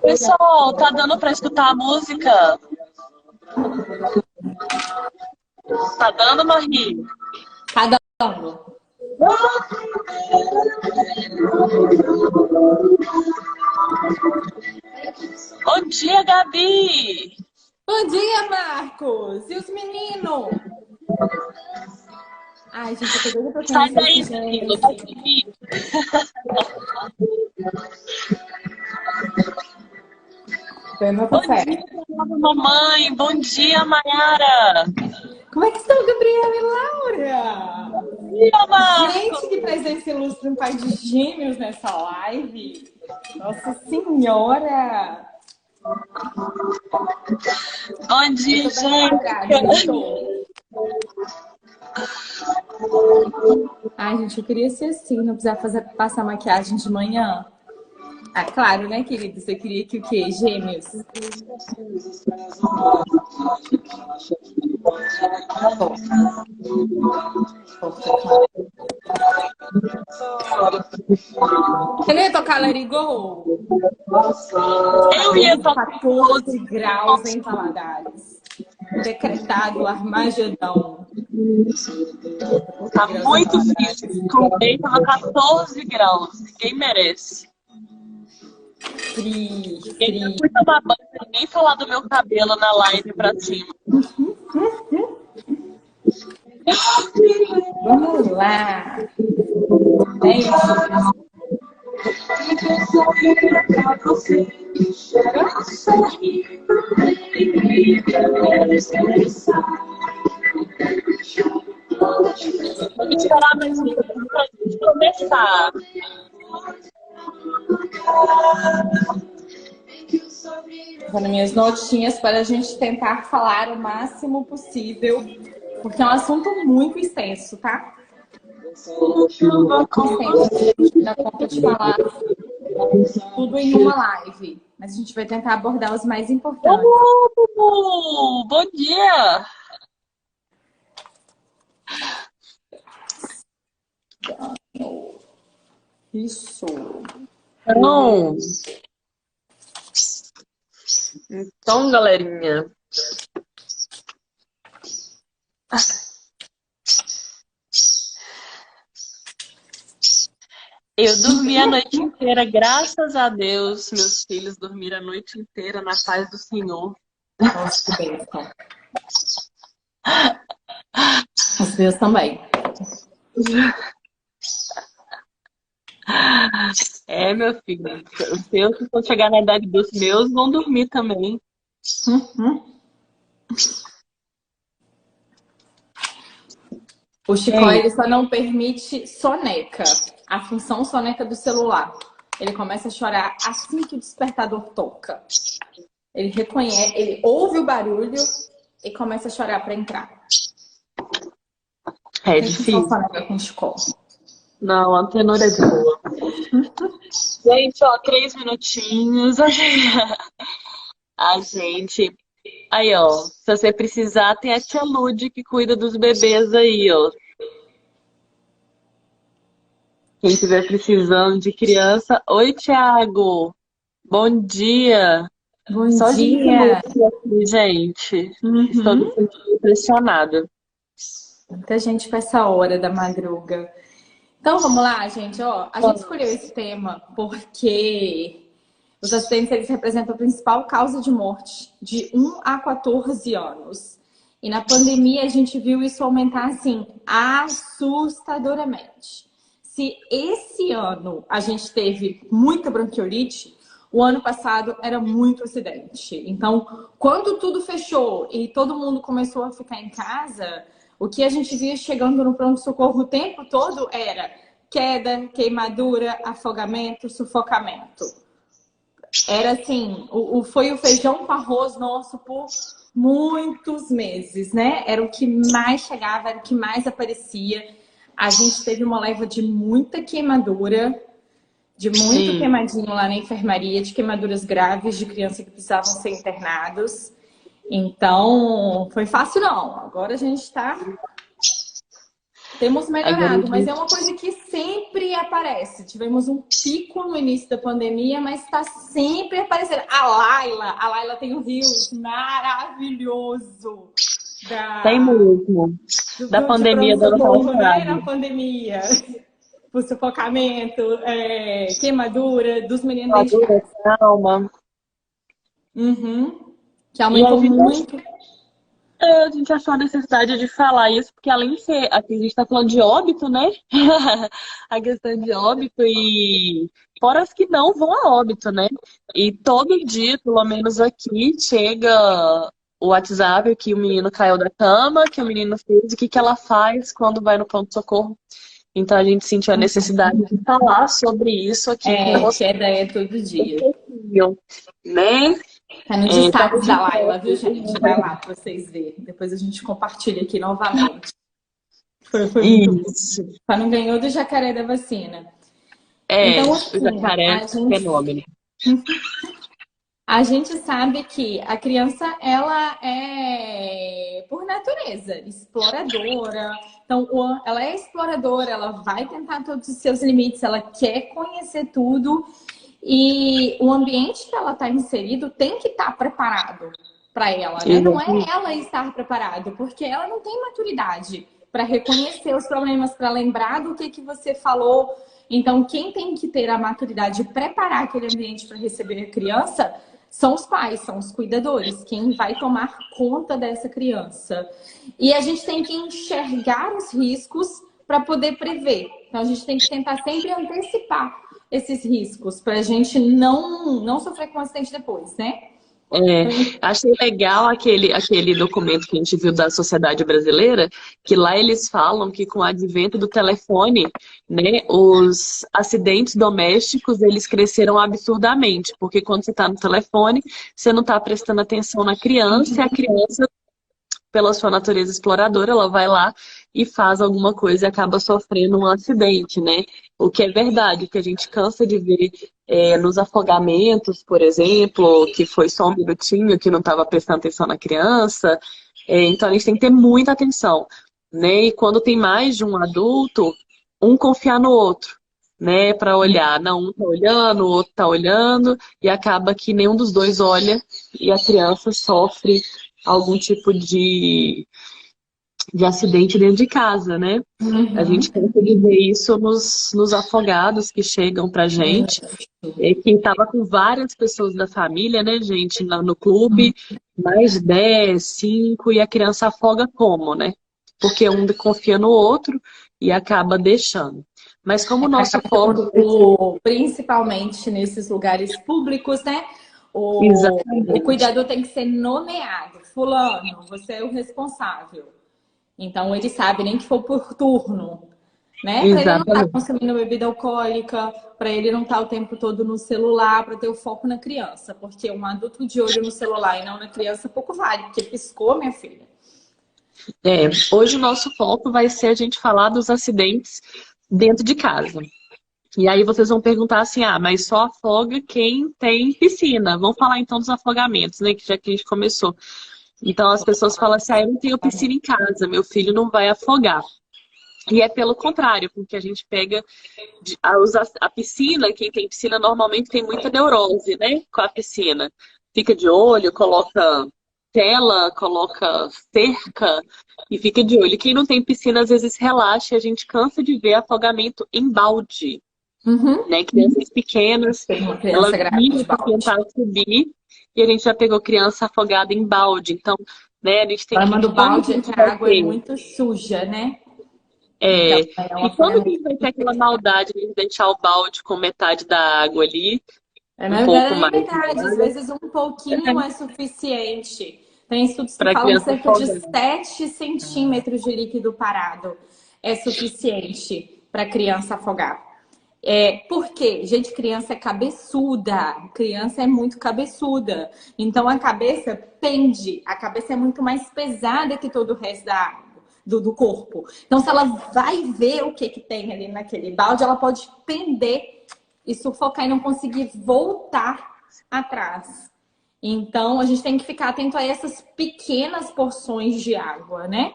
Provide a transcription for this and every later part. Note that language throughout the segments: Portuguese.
Pessoal, tá dando pra escutar a música? Tá dando, Marie? Tá dando. Bom dia, Gabi! Bom dia, Marcos! E os meninos? Ai, gente, eu tô doida pra Sai conhecer daí, esse menino, gêmeos. tá difícil. Dando Bom café. dia, mamãe! Bom dia, Mayara! Como é que estão, Gabriel e Laura? Bom dia, Gente, que Marcos! presença ilustre, um pai de gêmeos nessa live. Nossa Senhora! Bom Eu dia, tô bem gente! empolgada, não tô? Ai, gente, eu queria ser assim, não precisar passar maquiagem de manhã. Ah, claro, né, querido? Você queria que o quê? Gêmeos? Bom, claro. Você não ia tocar Let It Go? Eu ia Fazendo tocar 14 graus em Valadares. Decretado Armagedão. tá Graus em muito frio. Valadares. Acordei, tava 14 graus. Ninguém merece. Frio, Eu ainda frio. fui tomar banho sem nem falar do meu cabelo na live pra cima. Vamos lá. Gente, Vamos esperar mais um pouquinho pra gente começar. vou minhas notinhas para a gente tentar falar o máximo possível, porque é um assunto muito extenso, tá? Extenso. A gente dá conta de falar tudo em uma live, mas a gente vai tentar abordar os mais importantes. Bom dia! Isso. Então, galerinha, eu dormi a noite inteira, graças a Deus. Meus filhos dormiram a noite inteira na paz do Senhor. Nossa, que bênção. Os meus também. É, meu filho, os seus, se for chegar na idade dos meus, vão dormir também. O Chicó, Gente, ele só não permite soneca, a função soneca do celular. Ele começa a chorar assim que o despertador toca. Ele reconhece, ele ouve o barulho e começa a chorar para entrar. é Tem função difícil. soneca com o Chicó. Não, a tenora é de boa. Gente, ó, 3 minutinhos. A gente. Aí, ó. Se você precisar, tem a tia Lude que cuida dos bebês aí, ó. Quem estiver precisando de criança. Oi, Thiago. Bom dia. Bom Só gente dia! louca aqui, gente. Estou me Uhum. sentindo impressionada. Muita gente com essa hora da madruga. Então vamos lá, gente. Ó, a gente escolheu esse tema porque os acidentes eles representam a principal causa de morte de 1 a 14 anos. E na pandemia a gente viu isso aumentar assim assustadoramente. Se esse ano a gente teve muita bronquiolite, o ano passado era muito acidente. Então, quando tudo fechou e todo mundo começou a ficar em casa, o que a gente via chegando no pronto-socorro o tempo todo era queda, queimadura, afogamento, sufocamento. Era assim, foi o feijão com arroz nosso por muitos meses, né? Era o que mais chegava, era o que mais aparecia. A gente teve uma leva de muita queimadura, de muito Sim. queimadinho lá na enfermaria, de queimaduras graves, de crianças que precisavam ser internados. Então, foi fácil não. Agora a gente tá... Temos Agora, melhorado, mas é uma coisa que sempre aparece. Tivemos um pico no início da pandemia, mas está sempre aparecendo. A Laila tem um Reels maravilhoso tem mesmo. Da de pandemia do ano pronto-socorro, né? Na passado. pandemia. O sufocamento, queimadura dos meninos dentro de Madura, casa. calma. Uhum. Que E aumentou muito. a gente achou a necessidade de falar isso, porque além de ser, aqui a gente está falando de óbito, né? A questão de óbito e fora as que não vão a óbito, né? E todo dia, pelo menos aqui, chega o WhatsApp que o menino caiu da cama, que o menino fez, o que que ela faz quando vai no pronto-socorro. Então a gente sentiu a necessidade de falar sobre isso aqui com É, você queda é todo um dia. pouquinho, né? Tá no Tá destaque no da Laila, viu, gente? Vai dia. lá pra vocês verem. Depois a gente compartilha aqui novamente. Foi muito bom. Isso. Só não ganhou do jacaré da vacina. É, Então, o assim, jacaré é um fenômeno. a gente sabe que a criança, ela é, por natureza, exploradora. Então, ela é exploradora, ela vai tentar todos os seus limites, ela quer conhecer tudo. E o ambiente que ela está inserido tem que estar preparado para ela, né? Não é Exatamente. ela estar preparado, porque ela não tem maturidade para reconhecer os problemas, para lembrar do que você falou. Então, quem tem que ter a maturidade de preparar aquele ambiente para receber a criança são os pais, são os cuidadores, quem vai tomar conta dessa criança. E a gente tem que enxergar os riscos para poder prever. Então, a gente tem que tentar sempre antecipar esses riscos para a gente não sofrer com um acidente depois, né? É, achei legal aquele documento que a gente viu da Sociedade Brasileira, que lá eles falam que com o advento do telefone, né, os acidentes domésticos eles cresceram absurdamente, porque quando você está no telefone, você não está prestando atenção na criança, e a criança pela sua natureza exploradora, ela vai lá e faz alguma coisa e acaba sofrendo um acidente, né? O que é verdade, que a gente cansa de ver nos afogamentos, por exemplo, que foi só um minutinho, que não estava prestando atenção na criança. Então a gente tem que ter muita atenção, né? E quando tem mais de um adulto, um confiar no outro. Né, para olhar, não, um tá olhando, o outro tá olhando, e acaba que nenhum dos dois olha e a criança sofre algum tipo de acidente dentro de casa, né? A gente Uhum. consegue ver isso nos afogados que chegam pra gente. E quem tava com várias pessoas da família, né, gente, no clube, mais de 10, 5, e a criança afoga como, né? Porque um confia no outro e acaba deixando. Mas como o nosso foco vai ser Principalmente nesses lugares públicos, né? O exatamente, cuidador tem que ser nomeado. Fulano, você é o responsável. Então, ele sabe, nem que for por turno, né? Para ele não estar exatamente. consumindo bebida alcoólica, para ele não estar o tempo todo no celular, para ter o foco na criança. Porque um adulto de olho no celular e não na criança pouco vale, porque piscou, minha filha. Hoje o nosso foco vai ser a gente falar dos acidentes dentro de casa. E aí vocês vão perguntar assim, mas só afoga quem tem piscina. Vamos falar então dos afogamentos, né? Que já que a gente começou. Então as pessoas falam assim, eu não tenho piscina em casa, meu filho não vai afogar. E é pelo contrário, porque a gente pega a piscina, quem tem piscina normalmente tem muita neurose, né? Com a piscina. Fica de olho, coloca tela, coloca cerca e fica de olho. E quem não tem piscina às vezes relaxa e a gente cansa de ver afogamento em balde. Uhum. Né? Crianças pequenas, Tem uma ela criança grávida vinha de para balde. tentar subir e a gente já pegou criança afogada em balde. Então, né, a gente O tem que. problema do Quando que balde a é gente que vai a água é ter? muito suja, né? Então, É, é um e quando que a afogamento. gente vai ter aquela maldade de deixar o balde com metade da água ali, um Não pouco é nem mais de metade, às água, vezes um pouquinho é suficiente. Tem estudos que para a falam criança cerca de afogar? 7 centímetros de líquido parado é suficiente para a criança afogar. Por quê? Gente, criança é cabeçuda. Criança é muito cabeçuda. Então a cabeça pende. A cabeça é muito mais pesada que todo o resto do corpo. Então, se ela vai ver o que tem ali naquele balde, ela pode pender e sufocar e não conseguir voltar atrás. Então, a gente tem que ficar atento a essas pequenas porções de água, né?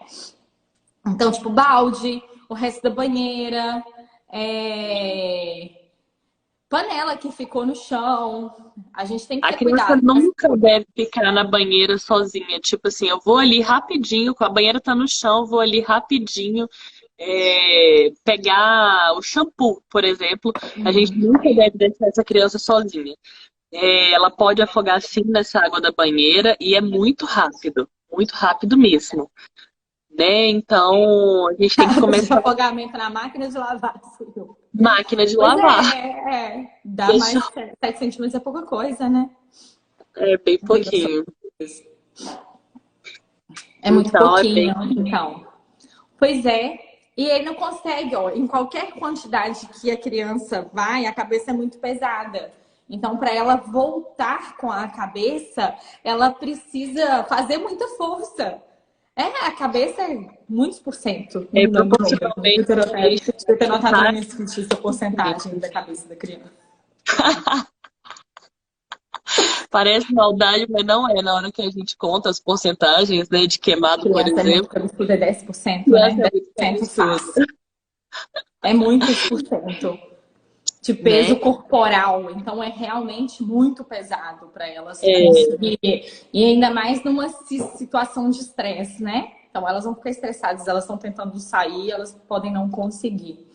Então, tipo, balde, o resto da banheira, panela que ficou no chão. A gente tem que A ter criança cuidado. nunca deve ficar na banheira sozinha. Tipo assim, eu vou ali rapidinho, com a banheira tá no chão, vou ali rapidinho pegar o shampoo, por exemplo. A gente nunca deve deixar essa criança sozinha. Ela pode afogar sim nessa água da banheira e é muito rápido mesmo, né? Então a gente tem que De começar afogamento na máquina de lavar. Senhor. máquina de Pois lavar. dá Deixa, mais 7 centímetros é pouca coisa, né? bem Cuida só. pouquinho. É muito Então é bem. pouquinho, então. Pois é. E ele não consegue, ó, em qualquer quantidade que a criança vai, a cabeça é muito pesada. Então, para ela voltar com a cabeça, essa precisa fazer muita força. A cabeça é muitos por cento. É Não lembro o número. proporcionalmente. Eu ter notado na minha ficha a porcentagem da cabeça da criança. Parece maldade, mas não é. Na hora que a gente conta as porcentagens, né, de queimado, por Criança é muito exemplo, cabeçuda, é 10%, né? criança é muito 10% cabeçuda, fácil. É muitos por cento de peso né? corporal. Então, é realmente muito pesado para elas É, conseguir. E ainda mais numa situação de estresse, né? Então, elas vão ficar estressadas, elas estão tentando sair, elas podem não conseguir.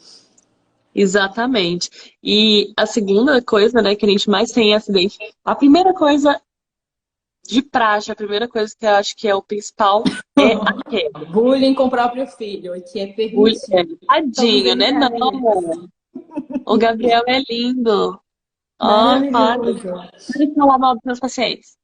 exatamente. E a segunda coisa, né, que a gente mais tem em acidente, a primeira coisa de praxe, a primeira coisa que eu acho que é o principal é a queda. Bullying com o próprio filho, que é permitido. Somos Tadinho, né? Não, educadores. o Gabriel é lindo. Ó, Maravilhoso. para de falar mal dos meus pacientes.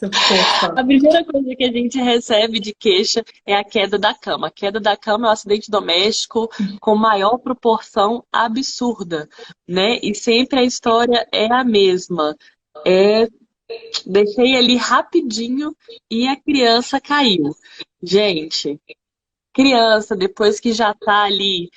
Fofa. A primeira coisa que a gente recebe de queixa é a queda da cama. A queda da cama é um acidente doméstico com maior proporção absurda, né? E sempre a história é a mesma. É, deixei ali rapidinho e a criança caiu. Gente, criança, depois que já tá ali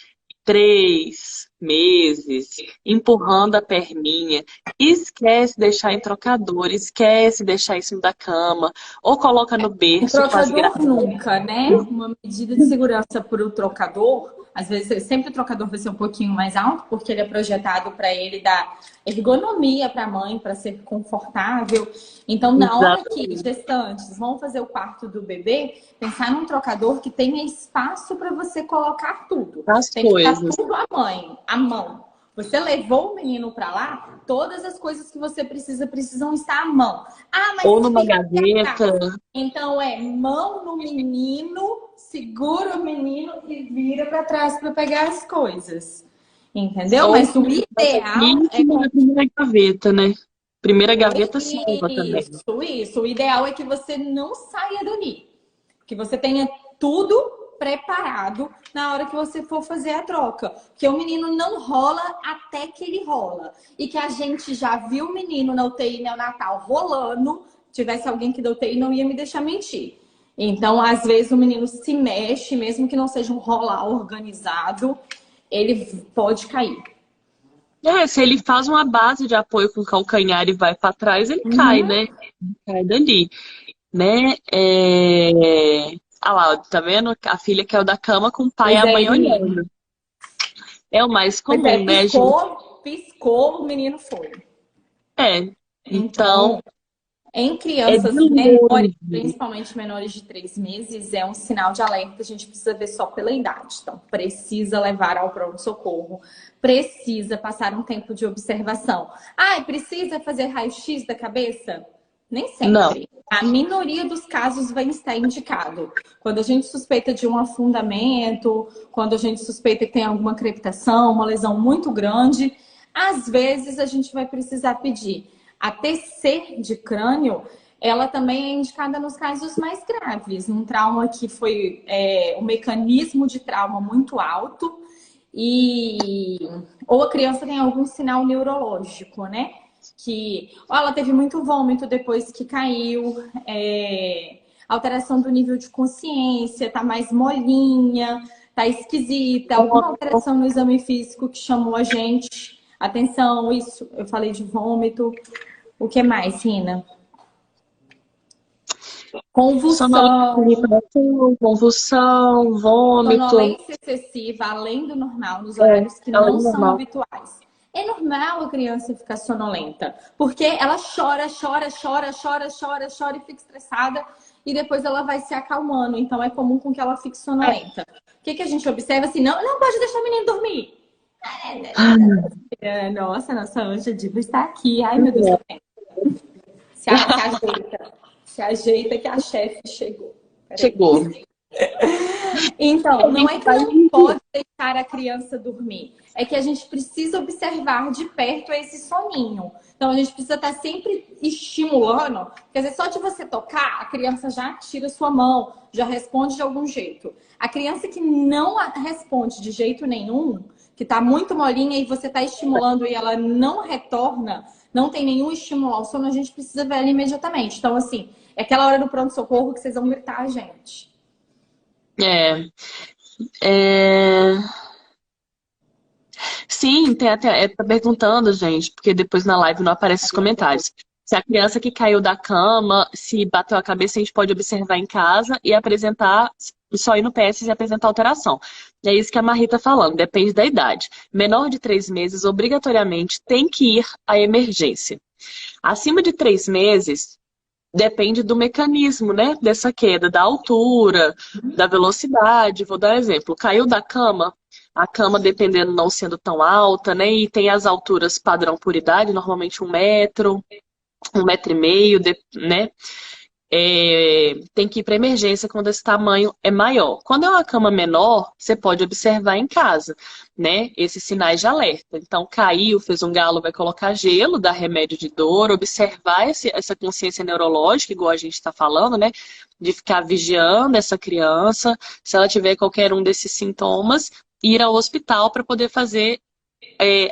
3 meses, empurrando a perninha. Esquece deixar em trocador, esquece deixar em cima da cama, ou coloca no O berço com as trocador graças. nunca, né? Uma medida de segurança para o trocador, às vezes sempre o trocador vai ser um pouquinho mais alto, porque ele é projetado para ele dar ergonomia para a mãe, para ser confortável. Então, na hora que Exatamente. gestantes vão fazer o parto do bebê, pensar num trocador que tenha espaço para você colocar tudo. As Tem que estar coisas. tudo à mão. Você levou o menino para lá, todas as coisas que você precisam estar à mão. Ah, mas Ou numa fica atrás. gaveta. Então mão no menino, segura o menino e vira para trás para pegar as coisas. Entendeu? Ou Mas o ideal é na primeira gaveta, né? Primeira gaveta salva também. isso. O ideal é que você não saia dali. Que você tenha tudo preparado na hora que você for fazer a troca. Porque o menino não rola até que ele rola. E que a gente já viu o menino na UTI neonatal rolando. Tivesse alguém que da UTI não ia me deixar mentir. Então, às vezes, o menino se mexe, mesmo que não seja um rolar organizado, ele pode cair. Se ele faz uma base de apoio com o calcanhar e vai para trás, ele cai, Uhum. né? Cai dali, né? Ah lá, tá vendo? A filha caiu da cama com o pai e Pois a é, mãe menino. olhando. É o mais Pois é, comum, né, gente? piscou, o menino foi. Então, Então, em é de crianças menores, longe. principalmente menores de 3 meses, é um sinal de alerta. A gente precisa ver só pela idade. Então, precisa levar ao pronto-socorro. Precisa passar um tempo de observação. Ah, precisa fazer raio-x da cabeça? Nem Não. sempre. A minoria dos casos vai estar indicado. Quando a gente suspeita de um afundamento, quando a gente suspeita que tem alguma crepitação, uma lesão muito grande, às vezes a gente vai precisar pedir. A TC de crânio, ela também é indicada nos casos mais graves. Um trauma que foi um mecanismo de trauma muito alto ou a criança tem algum sinal neurológico, né? Que ela teve muito vômito depois que caiu, alteração do nível de consciência, tá mais molinha, tá esquisita, alguma alteração no exame físico que chamou a gente. Atenção, isso, eu falei de vômito. O que mais, Rina? Convulsão, convulsão, vômito. sonolência excessiva, além do normal, nos É, horários que além não do são normal. habituais. É normal a criança ficar sonolenta, porque ela chora, chora, chora, chora, chora, chora e fica estressada e depois ela vai se acalmando. Então é comum com que ela fique É. sonolenta. O que a gente observa assim? Não, não pode deixar o menino dormir. Nossa anja diva está aqui. Ai, meu Deus, se ajeita. Se ajeita que a chefe chegou. Peraí. Chegou. A Então, não gente é que vai. não pode deixar a criança dormir. É que a gente precisa observar de perto esse soninho. Então, a gente precisa estar sempre estimulando. Quer dizer, só de você tocar, a criança já tira sua mão, já responde de algum jeito. A criança que não responde de jeito nenhum, que está muito molinha e você está estimulando e ela não retorna, não tem nenhum estímulo ao sono, a gente precisa ver ela imediatamente. Então, assim, é aquela hora do pronto-socorro que vocês vão gritar a gente. É, é... Sim, tem até. Tá perguntando, gente, porque depois na live não aparecem os comentários. Se a criança que caiu da cama, se bateu a cabeça, a gente pode observar em casa e apresentar, só ir no PS e apresentar alteração. É isso que a Marri tá falando, depende da idade. Menor de 3 meses, obrigatoriamente, tem que ir à emergência. Acima de 3 meses, depende do mecanismo, né? Dessa queda, da altura, da velocidade. Vou dar um exemplo. Caiu da cama, a cama, dependendo, não sendo tão alta, né? E tem as alturas padrão por idade, normalmente 1 metro, 1,5 metro, né? Tem que ir para emergência quando esse tamanho é maior. Quando é uma cama menor, você pode observar em casa, né? Esses sinais de alerta. Então, caiu, fez um galo, vai colocar gelo, dar remédio de dor, observar essa consciência neurológica, igual a gente está falando, né? De ficar vigiando essa criança. Se ela tiver qualquer um desses sintomas, ir ao hospital para poder fazer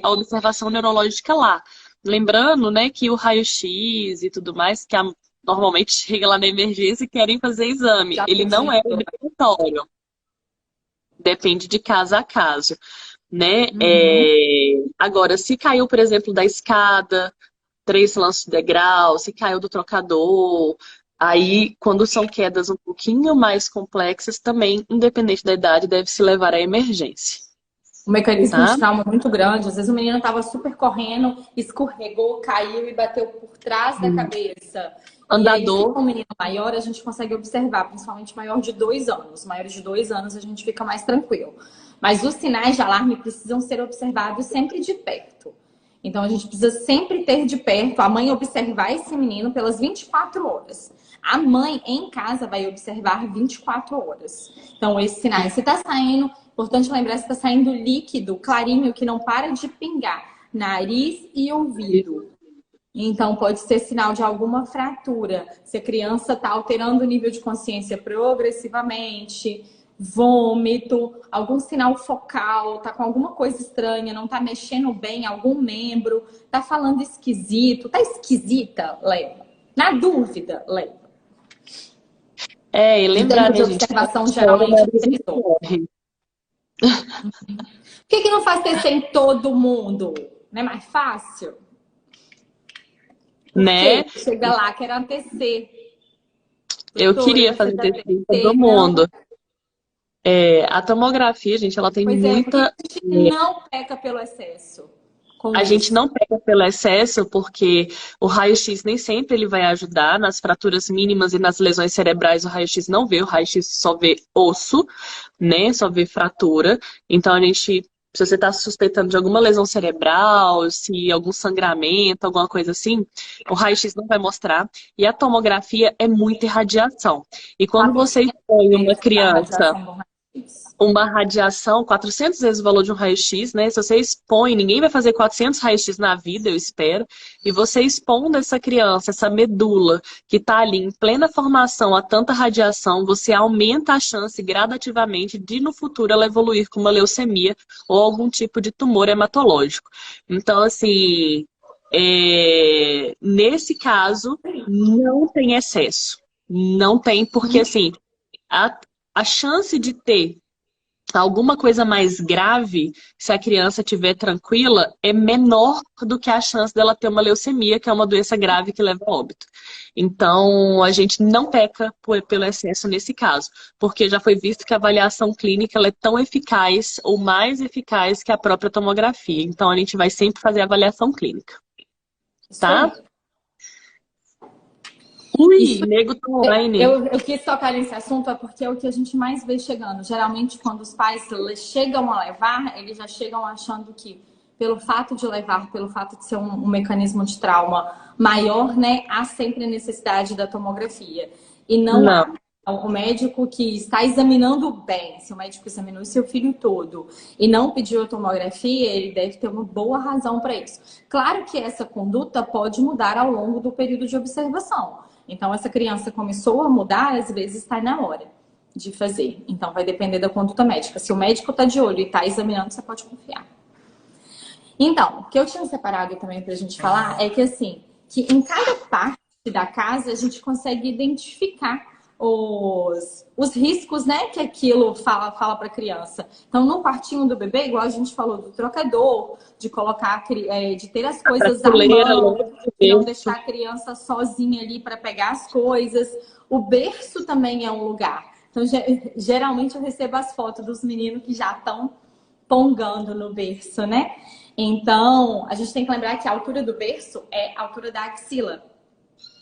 a observação neurológica lá. Lembrando, né, que o raio-x e tudo mais, que normalmente chega lá na emergência e querem fazer exame. Já Ele não é pedindo. obrigatório. Depende de caso a caso, né? Uhum. Agora, se caiu, por exemplo, da escada, 3 lances de degrau, se caiu do trocador, aí, quando são quedas um pouquinho mais complexas, também, independente da idade, deve se levar à emergência, Um mecanismo de tá? trauma muito grande. Às vezes o menino estava super correndo, escorregou, caiu e bateu por trás da cabeça. E aí, se Andador. for um menino maior, a gente consegue observar, principalmente maior de 2 anos. Maiores de 2 anos a gente fica mais tranquilo. Mas os sinais de alarme precisam ser observados sempre de perto. Então a gente precisa sempre ter de perto, a mãe observar esse menino pelas 24 horas. A mãe em casa vai observar 24 horas. Então, esses sinais, se está saindo, importante lembrar se está saindo líquido, clarinho, que não para de pingar, nariz e ouvido. Então, pode ser sinal de alguma fratura. Se a criança está alterando o nível de consciência progressivamente, vômito, algum sinal focal, tá com alguma coisa estranha, não tá mexendo bem algum membro, tá falando esquisito, tá esquisita, leva. Na dúvida, leva. E De lembrar, tempo de né, gente? observação, Fora o geralmente, nariz 3 horas. escorre, Por que não faz TC em todo mundo? Não é mais fácil? Por né? quê? Chega lá, quero um TC. Eu Doutora, queria você fazer dá TCM em todo TC? Não. mundo. A tomografia, gente, ela tem Pois é, por que muita. a gente não peca pelo excesso com A gente isso? não pega pelo excesso porque o raio-x nem sempre ele vai ajudar nas fraturas mínimas e nas lesões cerebrais. O raio-x não vê, o raio-x só vê osso, né? Só vê fratura. Então a gente, se você está suspeitando de alguma lesão cerebral, se algum sangramento, alguma coisa assim, o raio-x não vai mostrar. E a tomografia é muita irradiação. E quando Sabe você expõe uma que da criança radiação do raio-x? uma radiação, 400 vezes o valor de um raio-x, né? Se você expõe, ninguém vai fazer 400 raios-x na vida, eu espero, e você expondo essa criança, essa medula que está ali em plena formação a tanta radiação, você aumenta a chance gradativamente de no futuro ela evoluir com uma leucemia ou algum tipo de tumor hematológico. Então, assim, nesse caso, não tem excesso. Não tem, porque assim, a, a chance de ter alguma coisa mais grave, se a criança estiver tranquila, é menor do que a chance dela ter uma leucemia, que é uma doença grave que leva a óbito. Então, a gente não peca pelo excesso nesse caso, porque já foi visto que a avaliação clínica ela é tão eficaz ou mais eficaz que a própria tomografia. Então, a gente vai sempre fazer a avaliação clínica, Isso tá? aí. Ui, Isso, nego tá online. eu quis tocar nesse assunto é porque é o que a gente mais vê chegando. Geralmente, quando os pais chegam a levar, eles já chegam achando que, pelo fato de levar, pelo fato de ser um mecanismo de trauma maior, né, há sempre a necessidade da tomografia. E não Não. há. O médico que está examinando bem, se o médico examinou seu filho todo e não pediu a tomografia, ele deve ter uma boa razão para isso. Claro que essa conduta pode mudar ao longo do período de observação. Então, essa criança começou a mudar, às vezes está na hora de fazer. Então, vai depender da conduta médica. Se o médico está de olho e está examinando, você pode confiar. Então, o que eu tinha separado também para a gente falar é que, assim, que em cada parte da casa a gente consegue identificar os riscos, né, que aquilo fala para a criança. Então, no quartinho do bebê, igual a gente falou do trocador, de colocar, de ter as coisas à mão, de não deixar a criança sozinha ali para pegar as coisas. O berço também é um lugar. Então, geralmente eu recebo as fotos dos meninos que já estão pongando no berço, né? Então, a gente tem que lembrar que a altura do berço é a altura da axila.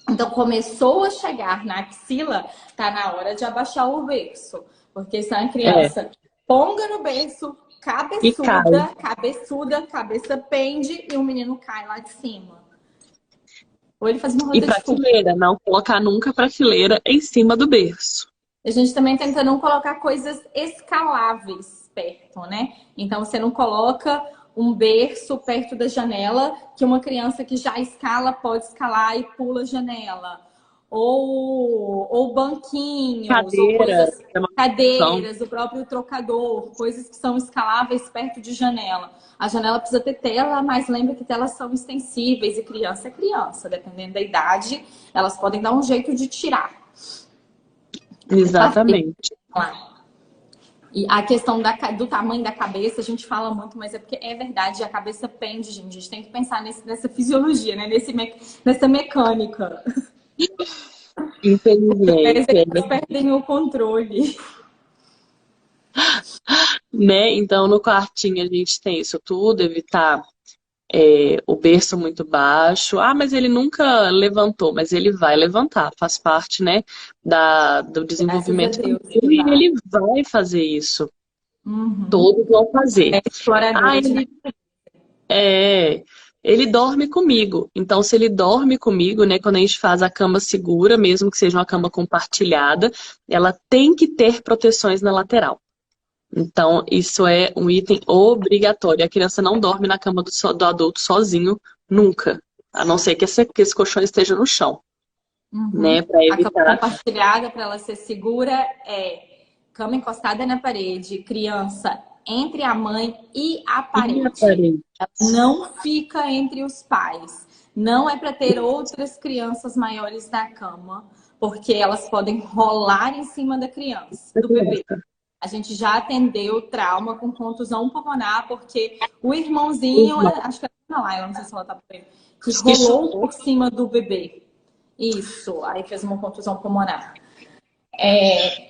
Então, começou a chegar na axila, tá na hora de abaixar o berço. Porque se a criança ponga no berço, cabeça pende e o menino cai lá de cima. Ou ele faz uma roda E prateleira, não colocar nunca prateleira em cima do berço. A gente também tenta não colocar coisas escaláveis perto, né? Então, você não coloca um berço perto da janela, que uma criança que já escala pode escalar e pula a janela. Ou banquinhos, ou cadeiras, o próprio trocador, coisas que são escaláveis perto de janela. A janela precisa ter tela, mas lembra que telas são extensíveis e criança é criança, dependendo da idade, elas podem dar um jeito de tirar. Exatamente. E a questão do tamanho da cabeça, a gente fala muito, mas é porque é verdade, a cabeça pende, gente. A gente tem que pensar nessa fisiologia, né? Nessa mecânica. Infelizmente. Eles perdem o controle. Né? Então, no quartinho a gente tem isso tudo, evitar o berço muito baixo. Ah, mas ele nunca levantou, mas ele vai levantar, faz parte, né, do desenvolvimento Deus, e ele vai fazer isso. Uhum. Todos vão fazer. Ele dorme comigo. Então, se ele dorme comigo, né, quando a gente faz a cama segura, mesmo que seja uma cama compartilhada, ela tem que ter proteções na lateral. Então, isso é um item obrigatório. A criança não dorme na cama do adulto sozinho, nunca. A não ser que esse colchão esteja no chão. Uhum. Né, para evitar... A cama compartilhada, para ela ser segura, é cama encostada na parede, criança entre a mãe e a parede. Ela não fica entre os pais. Não é para ter outras crianças maiores na cama, porque elas podem rolar em cima da criança, do bebê. A gente já atendeu trauma com contusão pulmonar, porque o irmãozinho, acho que é a Laila, não sei se ela tá por aí, que rolou por cima do bebê. Isso, aí fez uma contusão pulmonar.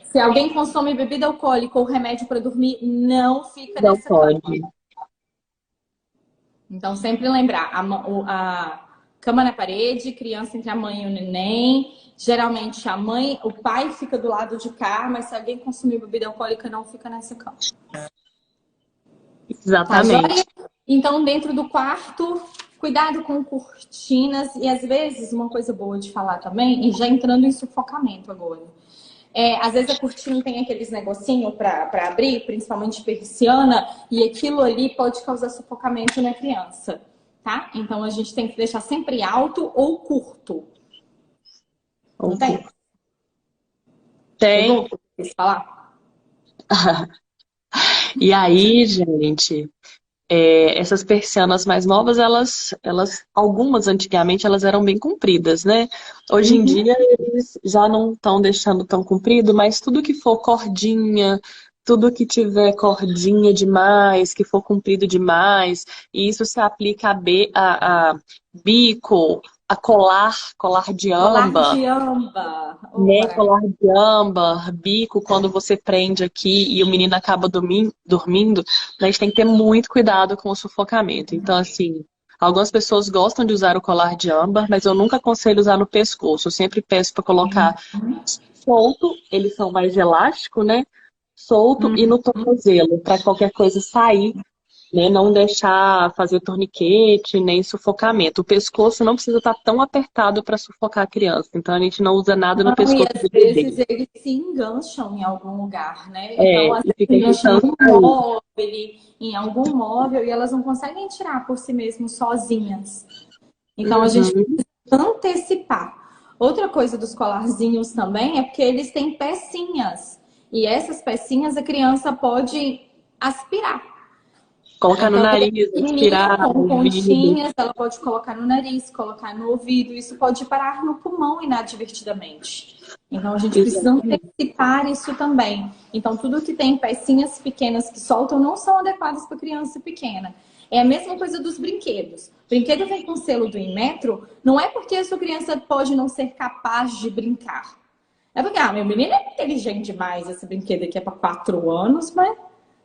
Se alguém consome bebida alcoólica ou remédio para dormir, não fica nessa cama. Então, sempre lembrar, a cama na parede, criança entre a mãe e o neném. Geralmente o pai fica do lado de cá, mas se alguém consumir bebida alcoólica, não fica nessa cama. Exatamente. Tá, então, dentro do quarto, cuidado com cortinas. E às vezes, uma coisa boa de falar também, e já entrando em sufocamento agora. Às vezes a cortina tem aqueles negocinhos para abrir, principalmente persiana, e aquilo ali pode causar sufocamento na criança, tá? Então a gente tem que deixar sempre alto ou curto. Não tem? Tem. Quis falar? E aí, gente, essas persianas mais novas, elas, algumas antigamente, elas eram bem compridas, né? Hoje em dia, eles já não estão deixando tão comprido, mas tudo que for cordinha, tudo que tiver cordinha demais, que for comprido demais, e isso se aplica a bico, a colar de Colar âmbar, de âmbar. Oh, né? maravilha. Colar de âmbar, bico, quando você prende aqui e o menino acaba dormindo, a gente tem que ter muito cuidado com o sufocamento. Então, assim, algumas pessoas gostam de usar o colar de âmbar, mas eu nunca aconselho usar no pescoço. Eu sempre peço para colocar solto, eles são mais elásticos, né? Solto e no tornozelo, para qualquer coisa sair, né? Não deixar fazer torniquete, nem sufocamento. O pescoço não precisa estar tão apertado para sufocar a criança. Então a gente não usa nada no Não, e pescoço às do vezes bebê. eles se engancham em algum lugar, né? É, Então, às e vezes, fica engancham tentando num sair. móvel, em algum móvel, e elas não conseguem tirar por si mesmas sozinhas. Então, a gente Uhum, precisa antecipar. Outra coisa dos colarzinhos também é porque eles têm pecinhas. E essas pecinhas a criança pode aspirar. colocar no Então, ele é nariz, pequenininho, aspirar, com ouvido. pontinhas, ela pode colocar no nariz, colocar no ouvido. Isso pode parar no pulmão inadvertidamente. Então, a gente precisa Exatamente. antecipar isso também. Então, tudo que tem pecinhas pequenas que soltam não são adequadas para criança pequena. É a mesma coisa dos brinquedos. O brinquedo vem com selo do Inmetro, não é porque a sua criança pode não ser capaz de brincar. É porque, meu menino é inteligente demais, esse brinquedo aqui é para 4 anos, mas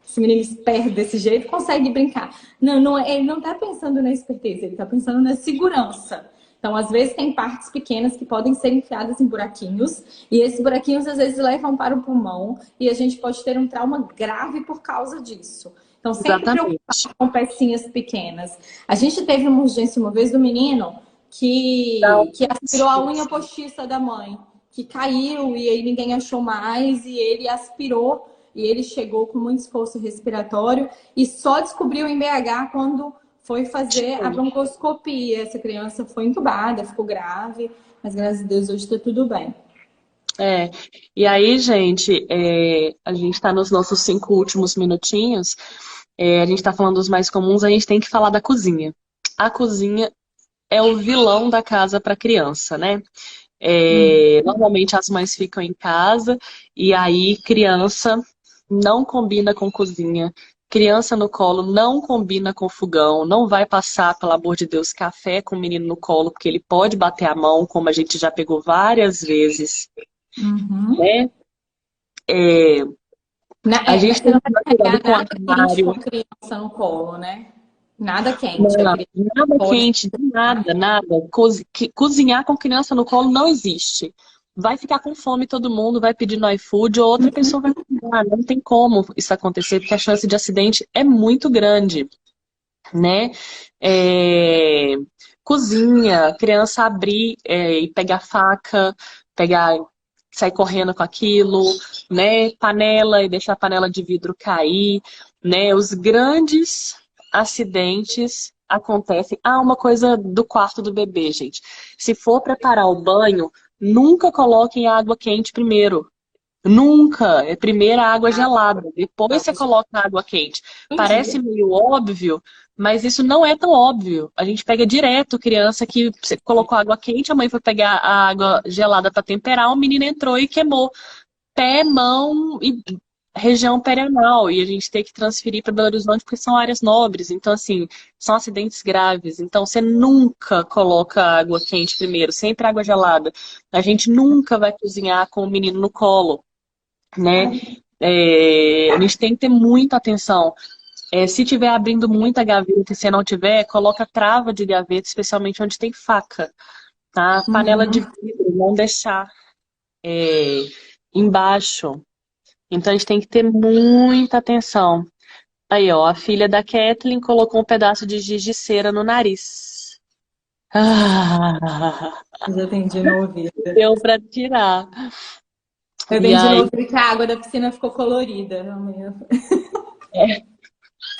esse menino esperto desse jeito consegue brincar. Não, não, ele não está pensando na esperteza, ele está pensando na segurança. Então, às vezes, tem partes pequenas que podem ser enfiadas em buraquinhos, e esses buraquinhos, às vezes, levam para o pulmão, e a gente pode ter um trauma grave por causa disso. Então, sempre preocupar Exatamente. com pecinhas pequenas. A gente teve uma urgência uma vez do menino Então, que aspirou a unha postiça da mãe, que caiu, e aí ninguém achou mais, e ele aspirou e ele chegou com muito esforço respiratório e só descobriu em BH quando foi fazer a broncoscopia. Essa criança foi entubada, ficou grave, mas graças a Deus hoje está tudo bem. é. E aí, gente, a gente está nos nossos 5 últimos minutinhos. A gente está falando dos mais comuns, a gente tem que falar da cozinha. A cozinha é o vilão da casa para criança, né? Normalmente as mães ficam em casa e aí criança não combina com cozinha. Criança no colo não combina com fogão, não vai passar, pelo amor de Deus, café com o menino no colo, porque ele pode bater a mão, como a gente já pegou várias vezes, Uhum. né? É, a gente Você tem não que vai tomar cuidado carregar com o nada quente com armário. a criança no colo, né? Nada quente. A Não, criança nada pode. quente, nada, nada. Cozinhar com criança no colo não existe. Vai ficar com fome todo mundo, vai pedir no iFood, ou outra pessoa vai cozinhar. Não tem como isso acontecer, porque a chance de acidente é muito grande, né? É, Cozinha, criança abrir e pegar faca, pegar, sair correndo com aquilo, né? Panela e deixar a panela de vidro cair, né? Os grandes acidentes acontecem. Ah, uma coisa do quarto do bebê, gente. Se for preparar o banho, nunca coloquem água quente primeiro. Nunca. É primeiro a água gelada, depois você coloca a água quente. Parece Entendi. meio óbvio, mas isso não é tão óbvio. A gente pega direto criança que você colocou água quente, a mãe foi pegar a água gelada para temperar, o menino entrou e queimou pé, mão e região perianal. E a gente tem que transferir para Belo Horizonte porque são áreas nobres. Então, assim, são acidentes graves. Então, você nunca coloca água quente primeiro, sempre água gelada. A gente nunca vai cozinhar com o menino no colo, né? A gente tem que ter muita atenção. Se tiver abrindo muita gaveta e se não tiver, coloca trava de gaveta, especialmente onde tem faca, tá? Panela de Uhum. vidro, não deixar embaixo. Então a gente tem que ter muita atenção. Aí, ó, a filha da Kathleen colocou um pedaço de giz de cera no nariz. Ah, Já atendi no ouvido. deu pra tirar. Eu E atendi no aí, ouvido que a água da piscina ficou colorida. é,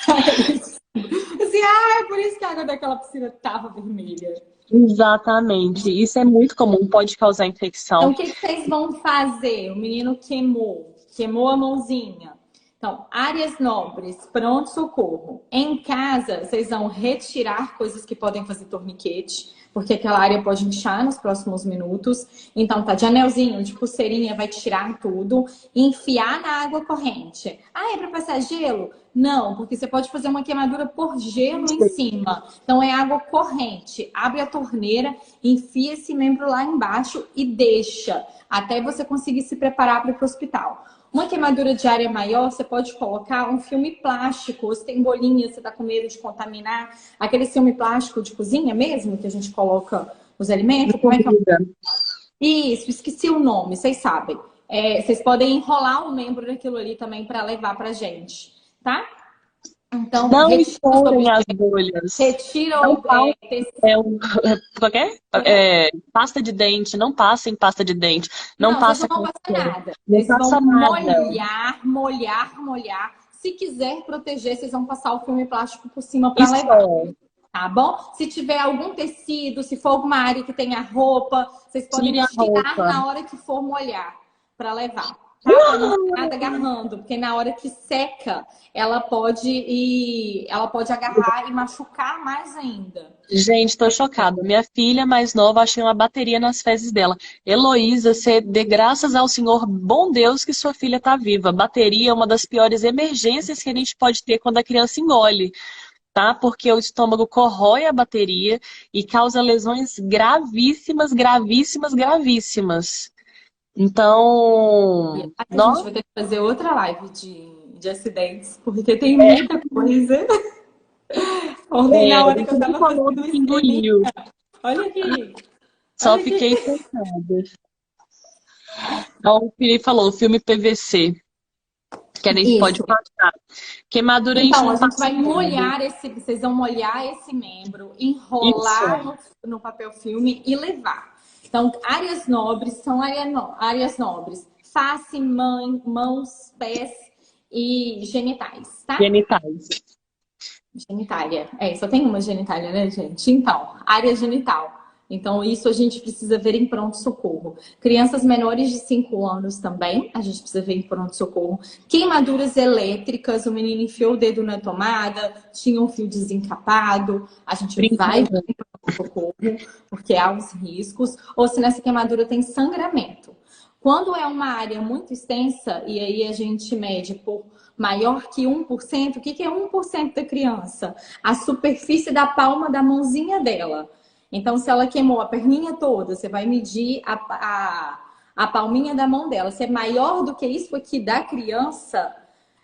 Assim, é por isso que a água daquela piscina tava vermelha. exatamente. Isso é muito comum, pode causar Então, infecção. o que que vocês vão fazer? O menino queimou a mãozinha. Então, áreas nobres, pronto-socorro. Em casa, vocês vão retirar coisas que podem fazer torniquete. porque aquela área pode inchar nos próximos minutos. Então, tá de anelzinho, de pulseirinha, vai tirar tudo e enfiar na água corrente. Ah, é para passar gelo? Não, porque você pode fazer uma queimadura por gelo em cima. Então, é água corrente. Abre a torneira, enfia esse membro lá embaixo e deixa até você conseguir se preparar para ir para o hospital. Uma queimadura de área maior, você pode colocar um filme plástico. Ou se tem bolinha, você está com medo de contaminar. Aquele filme plástico de cozinha mesmo, que a gente coloca os alimentos. Como é que é? Isso, esqueci o nome, vocês sabem. Vocês podem enrolar o membro daquilo ali também para levar pra gente, tá? Então, Não estourem as bolhas. retira Não o qualquer pasta de dente, não passa em pasta de dente, não Não, vocês passa não vão com passar nada. não Vocês passa vão nada. molhar. Se quiser proteger, vocês vão passar o filme plástico por cima para E levar. só. Tá bom? Se tiver algum tecido, se for alguma área que tenha roupa, vocês podem Tire a tirar roupa. na hora que for molhar para levar. Tá? Pra não ter nada agarrando, porque na hora que seca, ela pode agarrar e machucar mais ainda. Gente, tô chocada. Minha filha mais nova, achei uma bateria nas fezes dela. Heloísa, você dê graças ao Senhor, bom Deus, que sua filha tá viva. Bateria é uma das piores emergências que a gente pode ter quando a criança engole, tá? Porque o estômago corrói a bateria e causa lesões gravíssimas, gravíssimas, gravíssimas. Então, A gente vai ter que fazer outra live de acidentes, porque tem muita coisa. Ontem, na hora que eu tava fazendo isso, engoliu. olha aqui. Só Olha fiquei aqui. chocada. Então, o Felipe falou, filme PVC, que a gente pode Isso. passar. Queimadura Então, a não gente passa vai nada. molhar vocês vão molhar esse membro, enrolar no papel filme e levar. Então, áreas nobres são áreas nobres. Face, mãos, pés e genitais, tá? Genitais. Genitália. Só tem uma genitália, né, gente? Então, área genital. Então, isso a gente precisa ver em pronto-socorro. Crianças menores de 5 anos também, a gente precisa ver em pronto-socorro. Queimaduras elétricas, o menino enfiou o dedo na tomada, tinha um fio desencapado, a gente vai ver em pronto-socorro, porque há os riscos. Ou se nessa queimadura tem sangramento. Quando é uma área muito extensa, e aí a gente mede por maior que 1%, o que é 1% da criança? A superfície da palma da mãozinha dela. Então, se ela queimou a perninha toda, você vai medir a palminha da mão dela. Se é maior do que isso aqui da criança,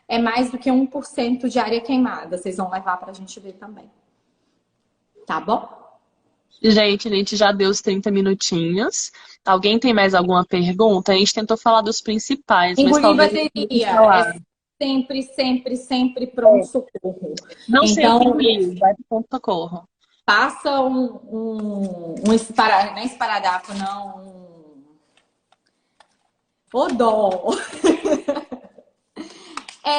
é mais do que 1% de área queimada. Vocês vão levar para a gente ver também. Tá bom? Gente, a gente já deu os 30 minutinhos. Alguém tem mais alguma pergunta? A gente tentou falar dos principais, mas Engolir talvez... bateria. Sempre pronto-socorro. Não sei o que Então, engolir, vai pro pronto-socorro. passa um não é esparadrapo, não. Dó.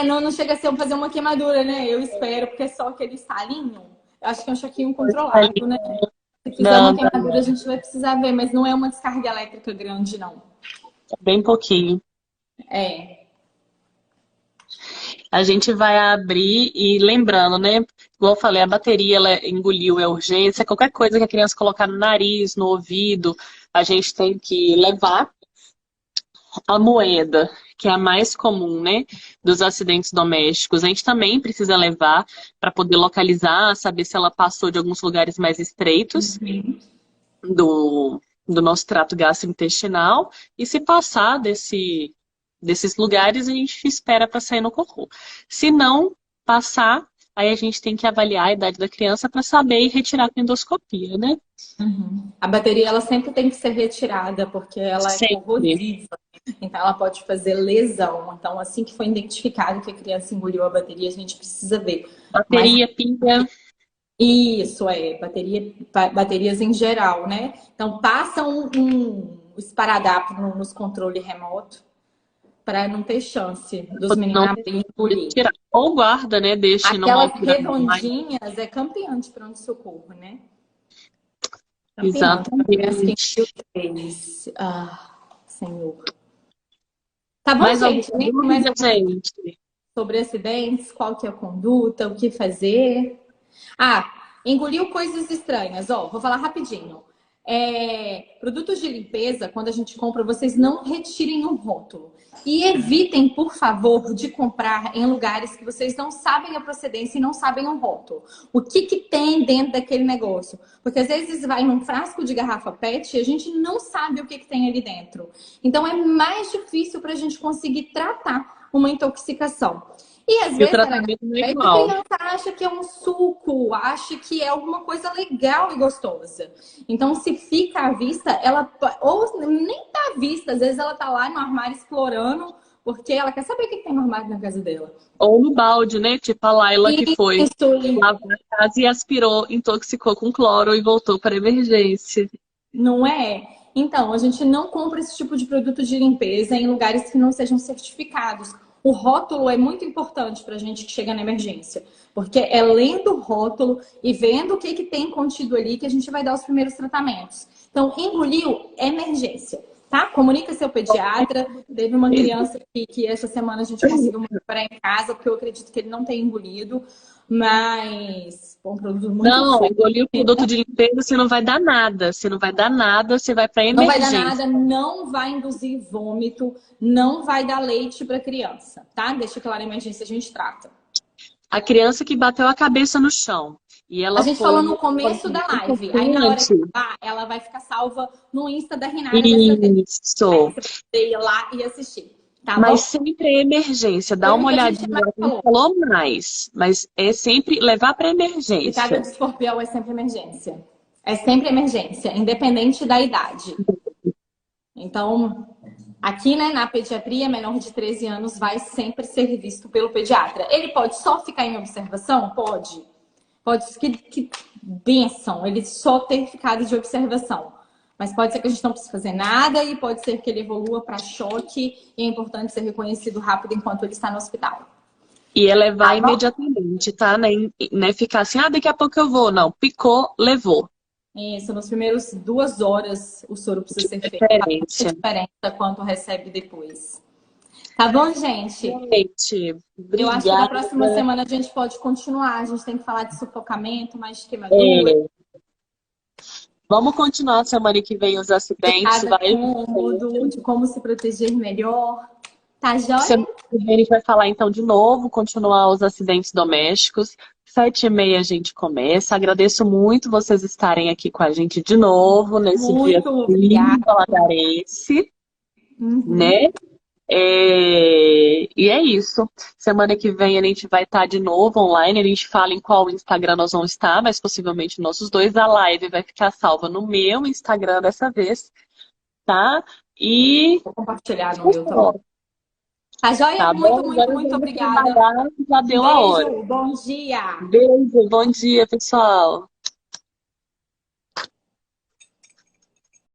Não chega a ser fazer uma queimadura, né? Eu espero, porque é só aquele estalinho. Eu acho que é um choquinho controlado, né? Se fizer uma queimadura, a gente vai precisar ver, mas não é uma descarga elétrica grande, não. Bem pouquinho. A gente vai abrir e lembrando, né? Igual eu falei, a bateria ela engoliu, é urgência. Qualquer coisa que a criança colocar no nariz, no ouvido, a gente tem que levar. A moeda, que é a mais comum, né, dos acidentes domésticos, a gente também precisa levar para poder localizar, saber se ela passou de alguns lugares mais estreitos do nosso trato gastrointestinal e se passar desses lugares, a gente espera para sair no cocô. Se não passar, aí a gente tem que avaliar a idade da criança para saber e retirar com endoscopia, né? A bateria, ela sempre tem que ser retirada, porque ela é Sempre. corrosiva. Então, ela pode fazer lesão. Então, assim que foi identificado que a criança engoliu a bateria, a gente precisa ver. Bateria, pilha. Isso, baterias em geral, né? Então, passa um esparadrapo nos controles remotos para não ter chance dos meninos abrirem e engolir. Ou guarda, né? Deixa aquelas redondinhas é campeã de pronto-socorro, né? Exatamente. Senhor. Tá bom, mais gente? Mais gente? Sobre acidentes, qual que é a conduta, o que fazer. Engoliu coisas estranhas. Ó, vou falar rapidinho. Produtos de limpeza, quando a gente compra, vocês não retirem o rótulo. E evitem, por favor, de comprar em lugares que vocês não sabem a procedência e não sabem o rótulo. O que que tem dentro daquele negócio? Porque às vezes vai num frasco de garrafa PET e a gente não sabe o que que tem ali dentro. Então é mais difícil para a gente conseguir tratar uma intoxicação. E às E o vezes tratamento não é a igual. criança acha que é um suco, acha que é alguma coisa legal e gostosa. Então, se fica à vista, ela ou nem tá à vista, às vezes ela tá lá no armário explorando, porque ela quer saber o que tem no armário na casa dela. Ou no balde, né? Tipo a Laila que foi Isso, lavar a casa e aspirou, intoxicou com cloro e voltou para emergência. não é? Então, a gente não compra esse tipo de produto de limpeza em lugares que não sejam certificados. O rótulo é muito importante para a gente que chega na emergência, porque é lendo o rótulo e vendo o que, que tem contido ali que a gente vai dar os primeiros tratamentos. Então, engoliu, é emergência, tá? Comunica seu pediatra. Teve uma criança que essa semana a gente conseguiu recuperar em casa, porque eu acredito que ele não tem engolido, mas um produto muito Não, forte. engolir o produto de limpeza, você não vai dar nada. Você não vai dar nada, você vai para Não vai dar emergência. nada, não vai induzir vômito, não vai dar leite para criança, tá? Deixa claro, a emergência a gente trata. A criança que bateu a cabeça no chão e A ela gente foi falou no começo da live, aí na hora que importante. ela vai ficar salva no Insta da Renata dessa vez. Aí Isso. você pode ir lá e assistir, tá Mas bom? sempre é emergência. Dá Foi o uma que a gente olhadinha, mais ela não falou. falou mais, mas é sempre levar para Picada emergência. de escorpião é sempre emergência. É sempre emergência, independente da idade. Então, aqui, né, na pediatria, menor de 13 anos vai sempre ser visto pelo pediatra. Ele pode só ficar em observação? Pode. Pode ser que benção, ele só ter ficado de observação. Mas pode ser que a gente não precise fazer nada e pode ser que ele evolua para choque e é importante ser reconhecido rápido enquanto ele está no hospital. E é levar Tá bom? imediatamente, tá? Nem ficar assim, ah, daqui a pouco eu vou. Não, picou, levou. Isso, nas primeiras 2 horas o soro precisa ser feito. Faz muita Referência. diferença quanto recebe depois. Tá bom, gente? Gente, Eu acho que na obrigada. próxima semana a gente pode continuar. A gente tem que falar de sufocamento, mais de queimadura, É, vamos continuar semana que vem os acidentes. cada Vai. cômodo, de como se proteger melhor. Tá joia? Semana que vem a gente vai falar então de novo, continuar os acidentes domésticos. 7h30 a gente começa. Agradeço muito vocês estarem aqui com a gente de novo nesse dia Muito obrigada. valadarense, Uhum. né? E é isso. Semana que vem a gente vai estar de novo online. A gente fala em qual Instagram nós vamos estar, mas possivelmente nossos dois. A live vai ficar salva no meu Instagram dessa vez, tá? E Vou compartilhar no meu também. Tá joia? tá Muito, bom? muito, Agora eu muito já vou obrigada. trabalhar, já Um deu a hora. beijo, bom dia. Beijo, bom dia, pessoal.